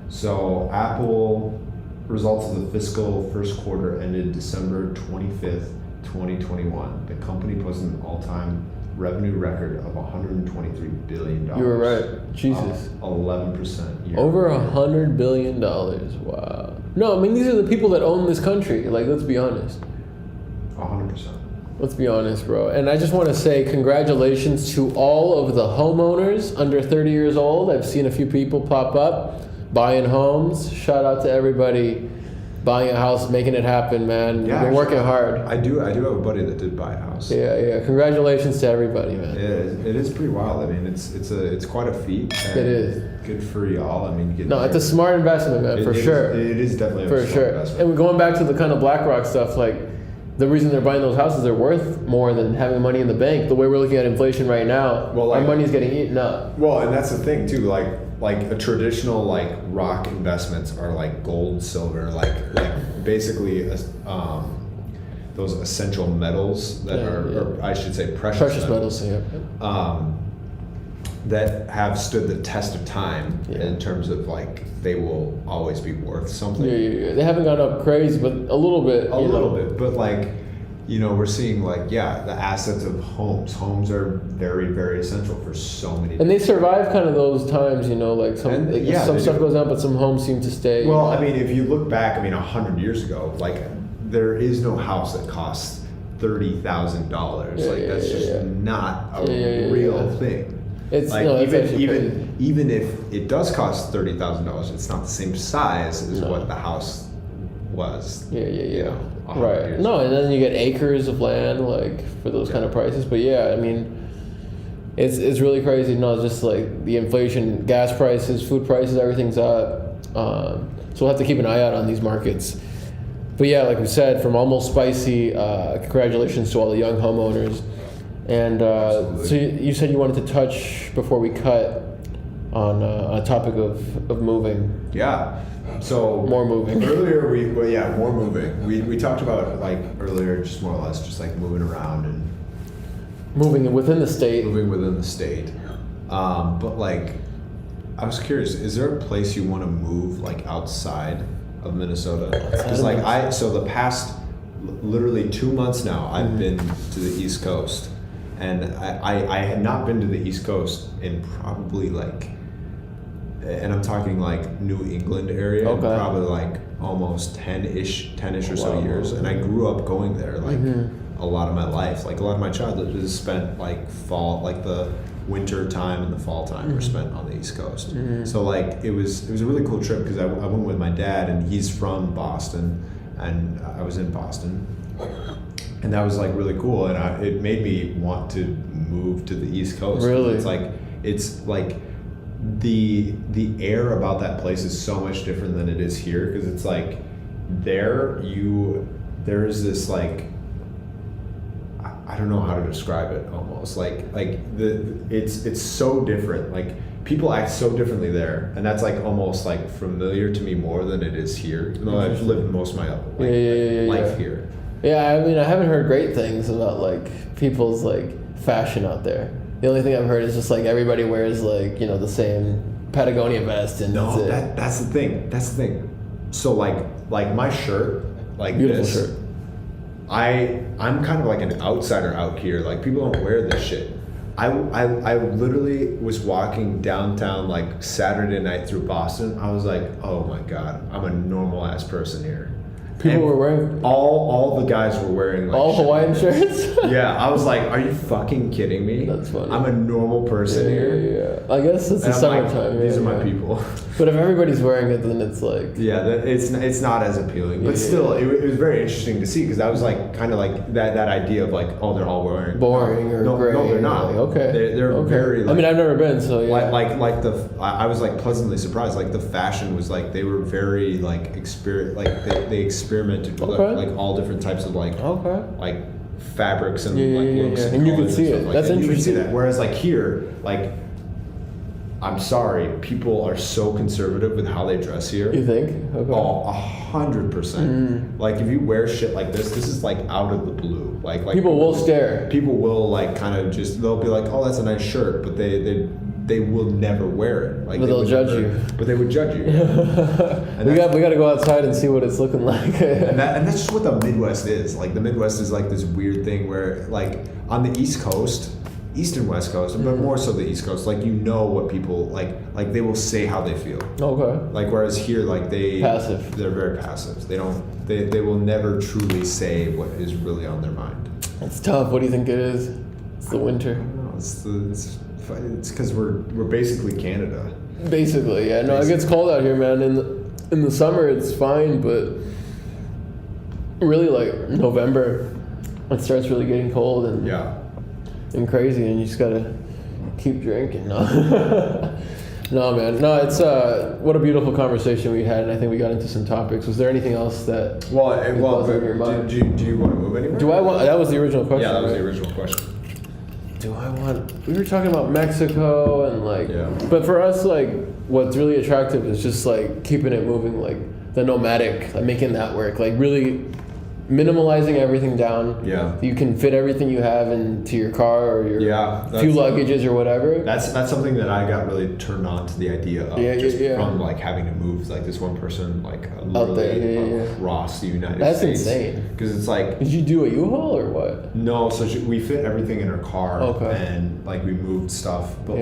So Apple results of the fiscal first quarter ended December 25th, 2021. The company posted an all-time revenue record of $123 billion. You were right. Jesus. 11% year. Over $100 billion. Wow. No, I mean, these are the people that own this country. Like, let's be honest. 100%. Let's be honest, bro. And I just want to say congratulations to all of the homeowners under 30 years old. I've seen a few people pop up buying homes. Shout out to everybody buying a house, making it happen, man. Yeah, You've been working hard. I do have a buddy that did buy a house. Yeah. Congratulations to everybody, man. It is pretty wild. I mean, it's quite a feat. It is. Good for y'all. I mean, it's a smart investment, man, for sure. It is definitely for a smart investment. And going back to the kind of BlackRock stuff, like the reason they're buying those houses, they're worth more than having money in the bank. The way we're looking at inflation right now, our money's getting eaten up. Well, and that's the thing too. Like a traditional like rock investments are like gold, silver, like basically those essential metals that or I should say precious metals. That have stood the test of time in terms of like they will always be worth something. Yeah. They haven't gone up crazy, but a little bit. A little bit, but like, we're seeing like the assets of homes. Homes are very, very essential for so many. And they survive kind of those times, like some stuff goes down, but some homes seem to stay. Well, I mean, if you look back, 100 years ago, like there is no house that costs $30,000. That's just not a real thing. It's like even if it does cost $30,000, it's not the same size as what the house was. Yeah. Right. No, and then you get acres of land like for those kind of prices. But yeah, I mean, it's really crazy. No, just like the inflation, gas prices, food prices, everything's up. So we'll have to keep an eye out on these markets. But yeah, like we said, from Almost Spicy, congratulations to all the young homeowners. And so you said you wanted to touch before we cut on a topic of moving. Yeah. So more moving. Earlier more moving. We talked about like earlier, just more or less, just like moving around and moving within the state. But like, I was curious, is there a place you want to move like outside of Minnesota? Because like the past literally 2 months now, I've been to the East Coast. And I had not been to the East Coast in probably like, and I'm talking like New England area, probably like almost 10-ish or so years. And I grew up going there like a lot of my life. Like a lot of my childhood is spent like fall, like the winter time and the fall time were spent on the East Coast. So like it was a really cool trip because I went with my dad and he's from Boston and I was in Boston. And that was like really cool, and it made me want to move to the East Coast. Really, it's like the air about that place is so much different than it is here because it's like there's this like I don't know how to describe it almost it's so different. Like people act so differently there, and that's like almost like familiar to me more than it is here. Even though I've lived most of my life here. Yeah, I mean, I haven't heard great things about like people's like fashion out there. The only thing I've heard is just like everybody wears like the same Patagonia vest and that's the thing. That's the thing. So like my shirt, like beautiful this, shirt. I'm kind of like an outsider out here. Like people don't wear this shit. I literally was walking downtown like Saturday night through Boston. I was like, oh my god, I'm a normal ass person here. People were wearing all the guys were wearing like all Hawaiian shirts. Yeah, I was like, are you fucking kidding me? That's funny. I'm a normal person here. Yeah. I guess it's the summertime. These are my people. But if everybody's wearing it, then it's like it's not as appealing. But still, it was very interesting to see because I was like kind of like that idea of like, oh, they're all wearing boring or gray. No, they're not. Like, they're very. Like, I mean, I've never been, so yeah. I was like pleasantly surprised. Like the fashion was like they were very like they experimented with like all different types of like fabrics and looks and you can see it. Like that's that. interesting. You can see that. Whereas like here, like I'm sorry, people are so conservative with how they dress here. You think? Okay. Oh, 100%. Like if you wear shit like this is like out of the blue. Like people will stare. People will like kind of just they'll be like, oh, that's a nice shirt, but they will never wear it. Like but they'll judge you. But they would judge you. we got to go outside and see what it's looking like. and that's just what the Midwest is. Like the Midwest is like this weird thing where like on the East Coast, East and West Coast, but more so the East Coast, like what people like they will say how they feel. Okay. Like whereas here, like passive. They're very passive. They will never truly say what is really on their mind. It's tough. What do you think it is? It's the winter. No, it's because we're basically Canada. Basically, yeah. No, it gets cold out here, man. In the summer, it's fine, but really, like November, it starts really getting cold and crazy, and you just gotta keep drinking. No, no, man. No, it's what a beautiful conversation we had, and I think we got into some topics. Was there anything else that? Well, in your mind? Do you want to move anywhere? Do I want? That was the original question. Yeah, that was right? the original question. Do I want? We were talking about Mexico and like, but for us, like, what's really attractive is just like keeping it moving, like the nomadic, like making that work, like really minimalizing everything down. Yeah. You can fit everything you have into your car or your few luggages or whatever. That's something that I got really turned on to the idea of from like having to move. Like this one person like literally across the United States. That's insane. Because it's like. Did you do a U-Haul or what? No, so we fit everything in her car and like we moved stuff, but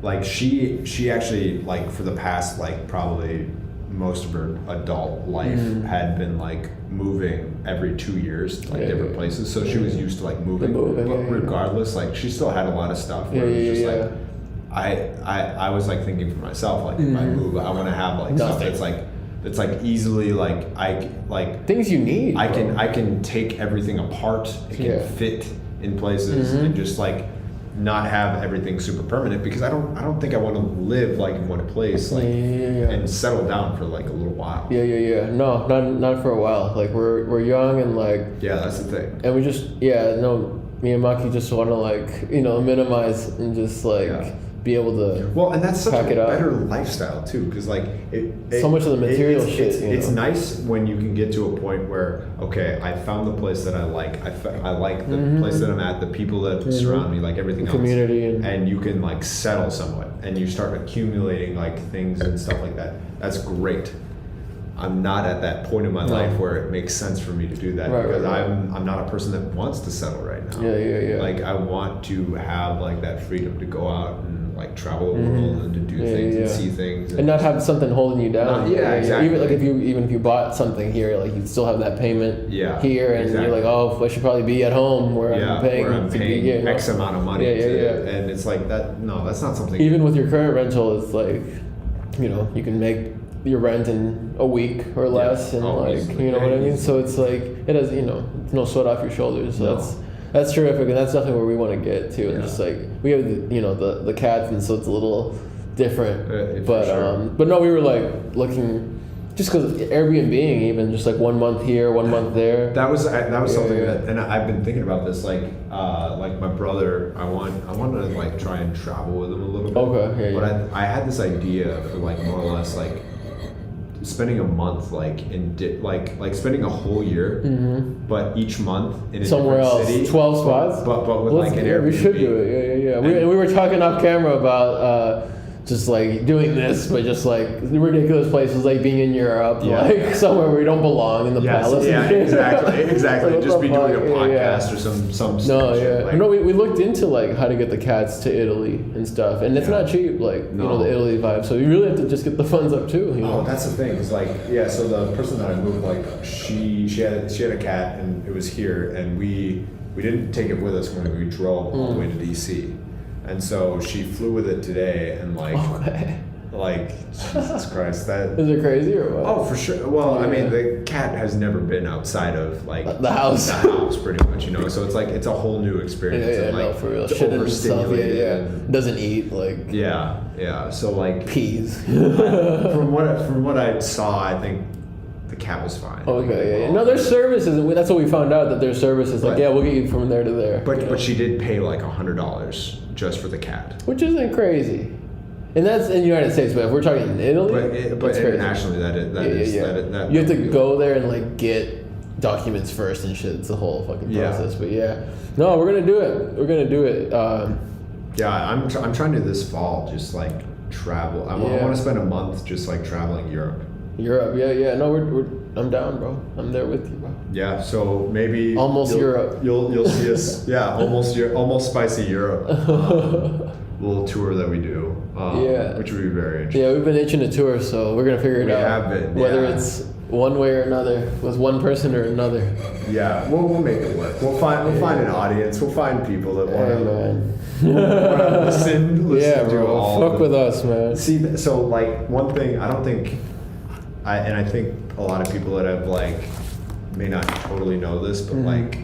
like she actually like for the past like probably most of her adult life had been like moving every 2 years, like different places. So she was used to like moving, but regardless, like she still had a lot of stuff. Where it was just like, I was like thinking for myself, like if I move, I want to have like stuff that's like easily like I like things you need. I can take everything apart. It can fit in places and just like not have everything super permanent, because I don't think I want to live like in one place like and settle down for like a little while. No, not for a while. Like we're young and like that's the thing. And we just me and Maki just want to like minimize and just like be able to and that's such a better lifestyle too, because like so much of the material shit. It's nice when you can get to a point where I found the place that I like. I like the place that I'm at, the people that surround me, like everything else, community, and you can like settle somewhat, and you start accumulating like things and stuff like that. That's great. I'm not at that point in my life where it makes sense for me to do that because I'm not a person that wants to settle right now. Like I want to have like that freedom to go out and like travel the world and to do things and see things and not have something holding you down. Exactly. Even like if you bought something here, like you still have that payment here, and you're like, I should probably be at home where I'm paying X amount of money. And it's like that. No, that's not something. Even with your current rental, it's like you can make your rent in a week or less, and like easily. What I mean. So it's like it has it's no sweat off your shoulders. So that's terrific, and that's definitely where we want to get to. And just like we have the cats, and so it's a little different. But no, we were like looking. Just because Airbnb, even just like 1 month here, 1 month there. That was something that, and I've been thinking about this. Like my brother, I want to like try and travel with him a little bit. But I had this idea for like more or less like spending a month like in like spending a whole year, but each month in a somewhere different else, city, 12 spots. But with like an Airbnb. We should do it. We were talking off camera about. Just like doing this, but just like ridiculous places, like being in Europe, somewhere where you don't belong in the palace. Yeah, exactly. Like, just be doing a podcast or some. No, we looked into like how to get the cats to Italy and stuff, and it's not cheap. Like the Italy vibe, so you really have to just get the funds up too. Oh, that's the thing. Cause like so the person that I moved, like she had a cat, and it was here, and we didn't take it with us when we drove all the way to DC. And so she flew with it today, and like Jesus Christ, that is it crazy or what? Oh, for sure. Well, I mean, the cat has never been outside of like the house. The house, pretty much, So it's like it's a whole new experience. And, like, for real. Shit overstimulated. Doesn't eat like. So like peas. From what I saw, I think the cat was fine. No, there's services. That's what we found out, that there's services. Like, we'll get you from there to there. But she did pay like $100 just for the cat, which isn't crazy. And that's in the United States, but if we're talking in Italy, but internationally, that is you have to go there and like get documents first and shit. It's a whole fucking process. But no, we're gonna do it. I'm trying to this fall just like travel. I want to spend a month just like traveling Europe. No, I'm down, bro. I'm there with you, bro. Yeah, so maybe almost Europe. You'll see us. Almost spicy Europe. Little tour that we do. Which would be very interesting. Yeah, we've been itching a tour, so we're gonna figure it out. We have been. Whether it's one way or another, with one person or another. Yeah, we'll make it work. We'll find an audience. We'll find people that want to listen yeah, to bro. all. Fuck with us, man. See, so like one thing I don't think, I think a lot of people that have like may not totally know this, but like,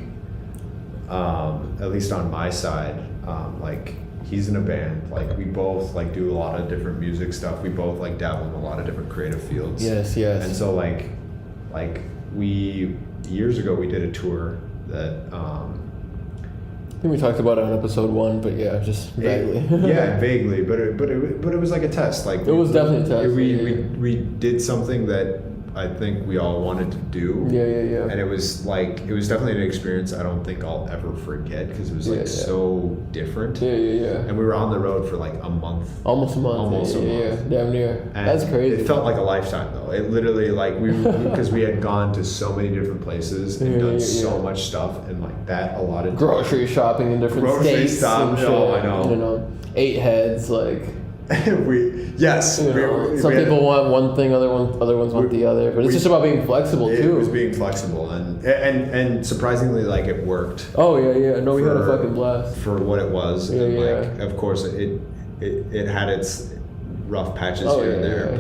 at least on my side, like. He's in a band. Like we both like do a lot of different music stuff. We both like dabble in a lot of different creative fields. Yes. And so like we years ago we did a tour that. I think we talked about it on episode 1, but yeah, just vaguely. Vaguely, but it was like a test. Like it was definitely a test. We did something that I think we all wanted to do. Yeah. And it was definitely an experience I don't think I'll ever forget because it was like so different. Yeah. And we were on the road for like a month. Almost a month. Yeah, damn near. And that's crazy. It felt like a lifetime though. It literally like because we had gone to so many different places and done so much stuff and like that a lot of grocery shopping in different states. I know. You know, 8 heads like. Some people want one thing, other ones want the other. But it's just about being flexible too. It was being flexible and surprisingly like it worked. Oh yeah. No, we had a fucking blast for what it was. Like of course it had its rough patches here and there,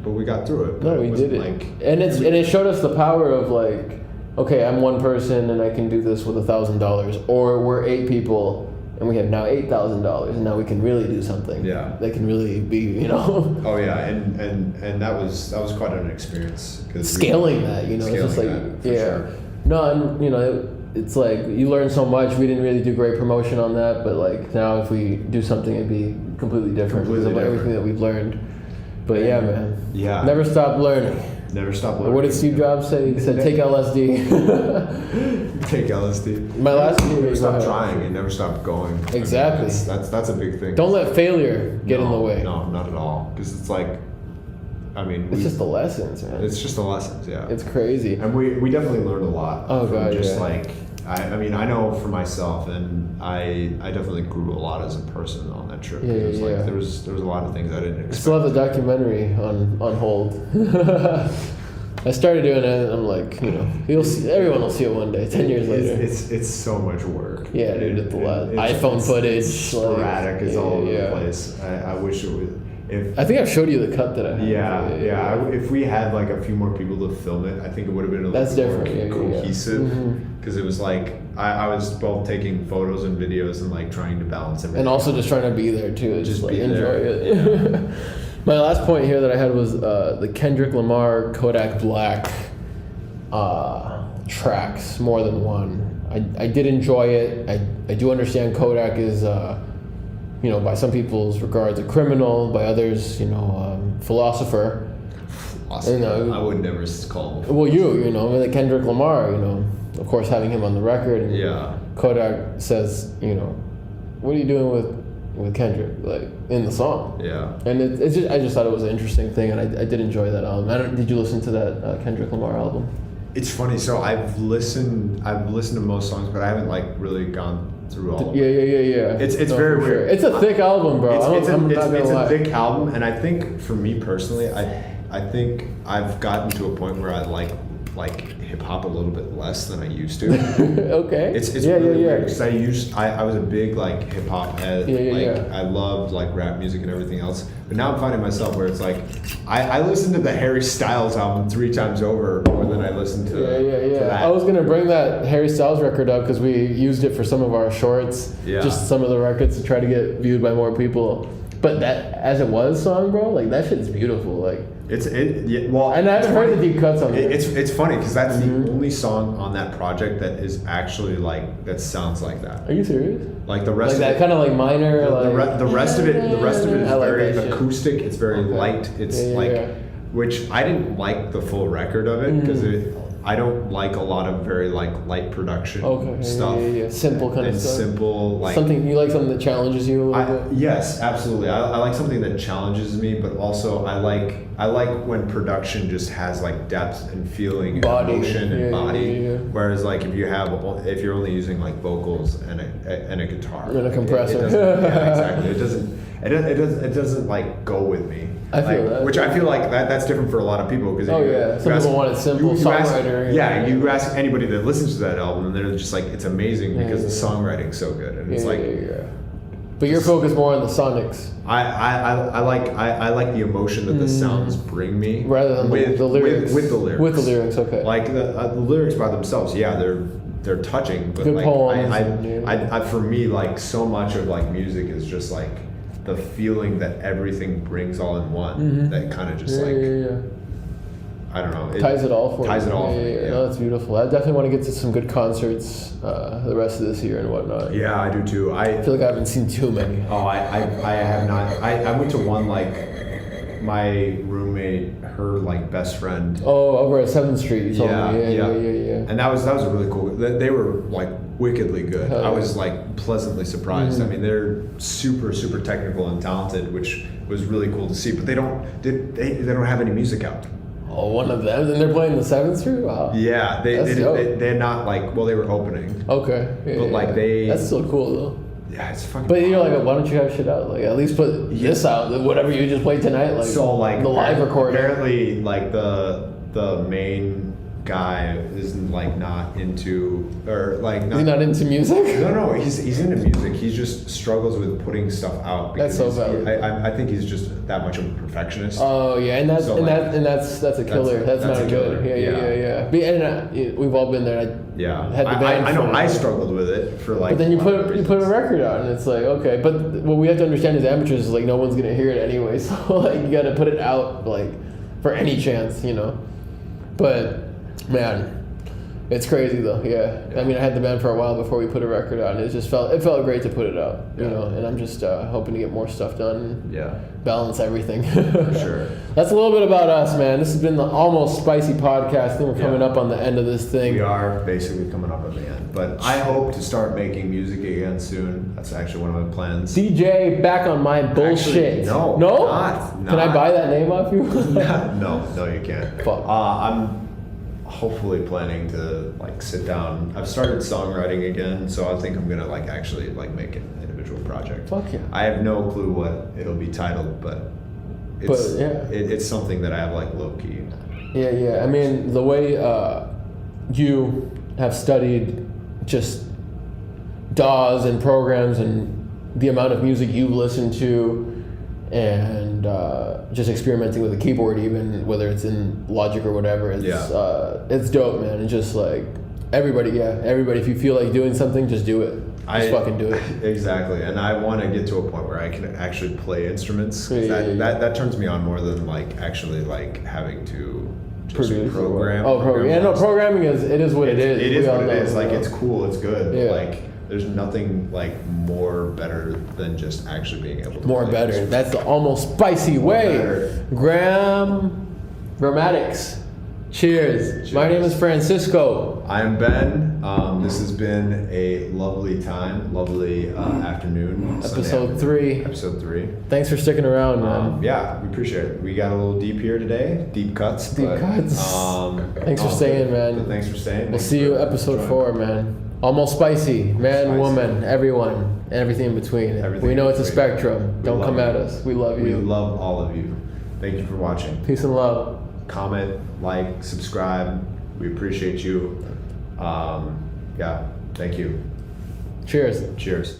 but we got through it. No, we did it. And it showed us the power of like, okay, I'm one person and I can do this with $1,000, or we're 8 people. And we have now $8,000, and now we can really do something. Yeah, that can really be, you know. Oh yeah, and that was quite an experience. Scaling that, you know, it's just like sure. No, and you know, it's like you learn so much. We didn't really do great promotion on that, but like now if we do something, it'd be completely different because of everything that we've learned. But yeah, man. Yeah. Never stop learning. Never stop learning. What did Steve Jobs say? He said, "Take LSD." Take LSD. My last year. Never stop trying and never stop going. Exactly. I mean, that's a big thing. Don't let failure get in the way. No, not at all. Because it's like, I mean, it's just the lessons, man. It's just the lessons, yeah. It's crazy. And we definitely learned a lot. Oh from god, just like I mean, I know for myself, and I definitely grew a lot as a person on that trip. Yeah, like there was a lot of things I didn't expect. I still have the documentary on hold. I started doing it, and I'm like, you know, everyone will see it one day, 10 years later. It's so much work. Yeah, dude, it's a lot. iPhone footage. Sporadic, it's all over the place. I wish it would. I think I've showed you the cut that I had. Yeah. If we had like a few more people to film it, I think it would have been a little more cohesive. Because it was like I was both taking photos and videos and like trying to balance everything. And also just trying to be there too. Just like enjoy it. Yeah. My last point here that I had was the Kendrick Lamar Kodak Black tracks, More Than One. I did enjoy it. I do understand Kodak is, you know, by some people's regards a criminal, by others, you know, philosopher. Awesome. You know, I would never call him. Well, you know, like Kendrick Lamar, you know, of course having him on the record. And Kodak says, you know, what are you doing with Kendrick, like in the song? Yeah. And it's just, I just thought it was an interesting thing, and I did enjoy that album. Did you listen to that Kendrick Lamar album? It's funny. So I've listened to most songs, but I haven't like really gone through all of them. Yeah. It's very weird. Sure. It's a thick album, bro. It's a thick album, and I think for me personally, I think I've gotten to a point where I like hip hop a little bit less than I used to. Okay. It's really weird because I was a big like hip hop head. I loved like rap music and everything else. But now I'm finding myself where it's like I listen to the Harry Styles album 3 times over more than I listen to to that. I was gonna bring that Harry Styles record up because we used it for some of our shorts. Yeah. Just some of the records to try to get viewed by more people. But that As It Was song, bro, like that shit's beautiful. Like and I haven't heard the deep cuts on it. It's funny because that's the only song on that project that is actually like that sounds like that. Are you serious? Like the rest like of that kind of like minor. The rest of it is very acoustic. Shit. It's very light. It's which I didn't like the full record of it because I don't like a lot of very like light production stuff. Simple kind of stuff. Simple like something you like something that challenges you a little bit. Yes, absolutely. I like something that challenges me, but also I like when production just has like depth and feeling, body. And emotion and body. Whereas like if you're only using like vocals and a guitar and a compressor. exactly. It doesn't. it doesn't like go with me. I feel like, that. Which I feel like that's different for a lot of people because Some people want it simple, songwriter. You ask anybody that listens to that album and they're just like it's amazing because the songwriting's so good and it's like. But you're focused more on the sonics. I like the emotion that the sounds bring me rather than the lyrics. With the lyrics. With the lyrics, okay. Like the lyrics by themselves, yeah, they're touching, but good like poems. I for me like so much of like music is just like the feeling that everything brings all in one. That kind of just I don't know. Ties it all for Ties it all. Yeah. No, that's beautiful. I definitely want to get to some good concerts the rest of this year and whatnot. Yeah, I do too. I feel like I haven't seen too many. Oh, I have not. I went to one like my roommate, her like best friend. Oh, over at 7th Street. You told me. Yeah. And that was a really cool. They were like wickedly good. Hell yeah. I was like pleasantly surprised. I mean, they're super technical and talented, which was really cool to see. But they don't have any music out. Oh, one of them, and they're playing the 7th Street. Wow. Yeah, they're not like they were opening. Okay. But like that's still cool though. Yeah, it's fucking. But you're like, why don't you have shit out? Like, at least put this out. Whatever you just played tonight, like so like the live recording. Apparently, like the main guy is like not into or like not. He's not into music. No, he's into music. He just struggles with putting stuff out. That's so valid. I think he's just that much of a perfectionist. Oh yeah, and that's So, that's a killer. That's not a good. killer. Yeah. And we've all been there. Had the band. I know. I struggled with it for like. But then you put a record out, and it's like okay. But what we have to understand as amateurs is like no one's gonna hear it anyway. So like you got to put it out like for any chance, you know. But man, it's crazy though. Yeah. I mean, I had the band for a while before we put a record out, and it felt great to put it out. You know, and I'm just hoping to get more stuff done. Yeah. Balance everything. Sure. That's a little bit about us, man. This has been the Almost Spicy podcast. I think we're coming up on the end of this thing. We are basically coming up on the end, but I hope to start making music again soon. That's actually one of my plans. DJ, back on my bullshit. Actually, no. Not. Can I buy that name off you? no, you can't. Fuck. I'm hopefully planning to like sit down. I've started songwriting again, so I think I'm gonna like actually like make an individual project. Fuck yeah. I have no clue what it'll be titled, but it's something that I have like low key. Yeah. I mean, the way you have studied just DAWs and programs and the amount of music you listen to and just experimenting with a keyboard, even whether it's in Logic or whatever, it's dope, man. It's just like everybody, if you feel like doing something, just do it. Just fucking do it. Exactly, and I want to get to a point where I can actually play instruments. That turns me on more than like actually like having to just program. Programming is what it is. It is what it is. Like it's cool, it's good. Yeah. Like there's nothing like more better than just actually being able to more better. Instruments. That's the Almost Spicy way. Grammatics. Cheers. My name is Francisco. I'm Ben. This has been a lovely time, lovely afternoon. Episode 3. Episode 3. Thanks for sticking around, man. Yeah, we appreciate it. We got a little deep here today. Deep cuts. Thanks for staying, man. Thanks for staying. We'll see you episode 4, man. Almost Spicy. Man, woman, everyone, and everything in between. We know it's a spectrum. Don't come at us. We love you. We love all of you. Thank you for watching. Peace and love. Comment, like, subscribe. We appreciate you. Thank you. Cheers. Cheers.